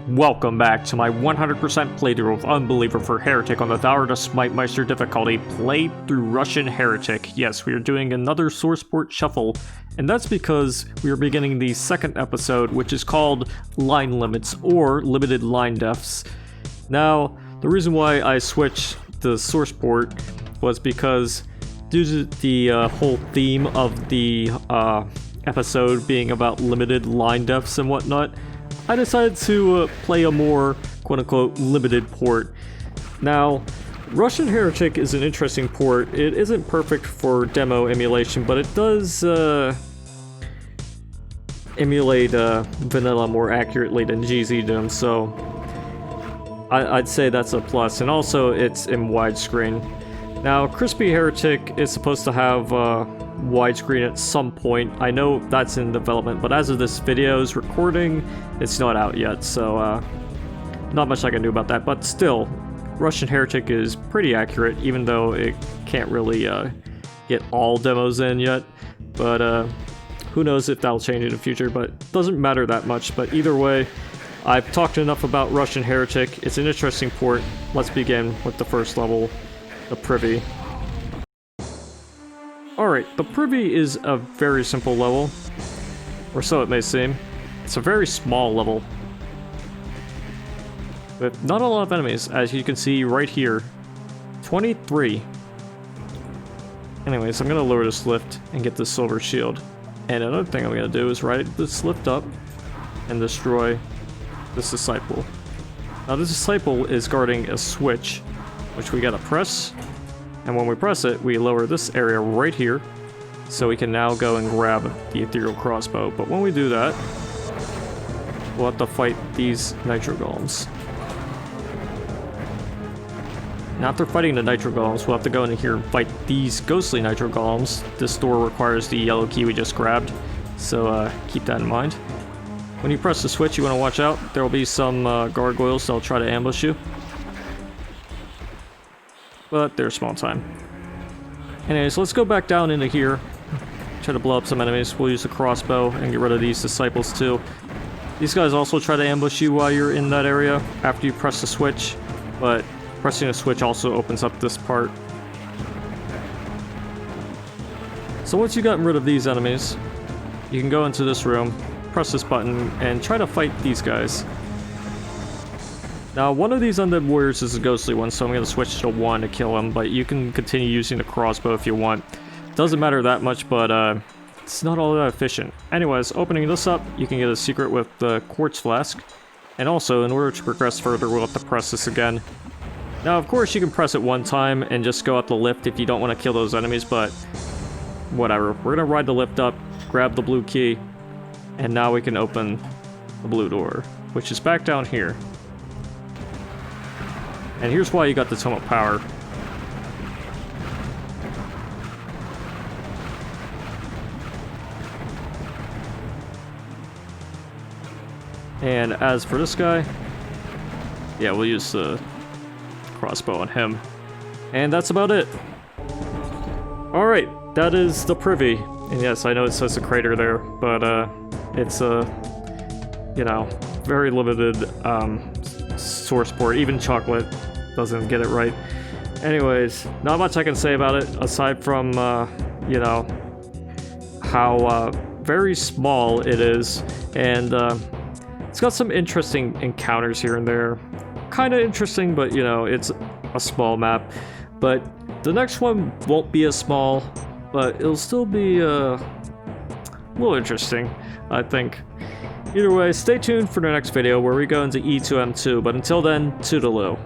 Welcome back to my 100% playthrough of Unbeliever for Heretic on the Smite-Meister difficulty, played through Russian Heretic. Yes, we are doing another sourceport shuffle, and that's because we are beginning the second episode, which is called Line Limits, or Limited Line Deaths. Now, the reason why I switched the sourceport was because due to the whole theme of the episode being about limited line deaths and whatnot, I decided to play a more quote-unquote limited port. Now, Russian Heretic is an interesting port. It isn't perfect for demo emulation, but it does emulate vanilla more accurately than GZDom, so I'd say that's a plus. And also, it's in widescreen. Now, Crispy Heretic is supposed to have widescreen at some point. I know that's in development, but as of this video's recording, it's not out yet, so not much I can do about that. But still, Russian Heretic is pretty accurate, even though it can't really get all demos in yet. But who knows if that'll change in the future, but it doesn't matter that much. But either way, I've talked enough about Russian Heretic. It's an interesting port. Let's begin with the first level, the Privy. Alright, the Privy is a very simple level, or so it may seem. It's a very small level, with not a lot of enemies, as you can see right here. 23. Anyways, I'm gonna lower this lift and get this silver shield. And another thing I'm gonna do is ride this lift up and destroy this disciple. Now this disciple is guarding a switch, which we gotta press. And when we press it, we lower this area right here, so we can now go and grab the ethereal crossbow. But when we do that, we'll have to fight these nitro golems. Now after fighting the nitro golems, we'll have to go in here and fight these ghostly nitro golems. This door requires the yellow key we just grabbed, so keep that in mind. When you press the switch, you want to watch out. There will be some gargoyles that'll try to ambush you, but they're small time. Anyways, let's go back down into here. Try to blow up some enemies. We'll use the crossbow and get rid of these disciples too. These guys also try to ambush you while you're in that area after you press the switch, but pressing the switch also opens up this part. So once you've gotten rid of these enemies, you can go into this room, press this button, and try to fight these guys. Now, one of these undead warriors is a ghostly one, so I'm going to switch to 1 to kill him, but you can continue using the crossbow if you want. Doesn't matter that much, but it's not all that efficient. Anyways, opening this up, you can get a secret with the quartz flask. And also, in order to progress further, we'll have to press this again. Now, of course, you can press it one time and just go up the lift if you don't want to kill those enemies, but whatever. We're going to ride the lift up, grab the blue key, and now we can open the blue door, which is back down here. And here's why you got the Tome of Power. And as for this guy, yeah, we'll use the crossbow on him. And that's about it. Alright, that is the Privy. And yes, I know it says a crater there, but it's a, you know, very limited sourceport. Even Chocolate doesn't get it right. Anyways, not much I can say about it aside from you know, how very small it is, and it's got some interesting encounters here and there. Kind of interesting, but you know, it's a small map. But the next one won't be as small, but it'll still be a little interesting, I think. Either way, stay tuned for the next video where we go into E2M1, but until then, toodaloo.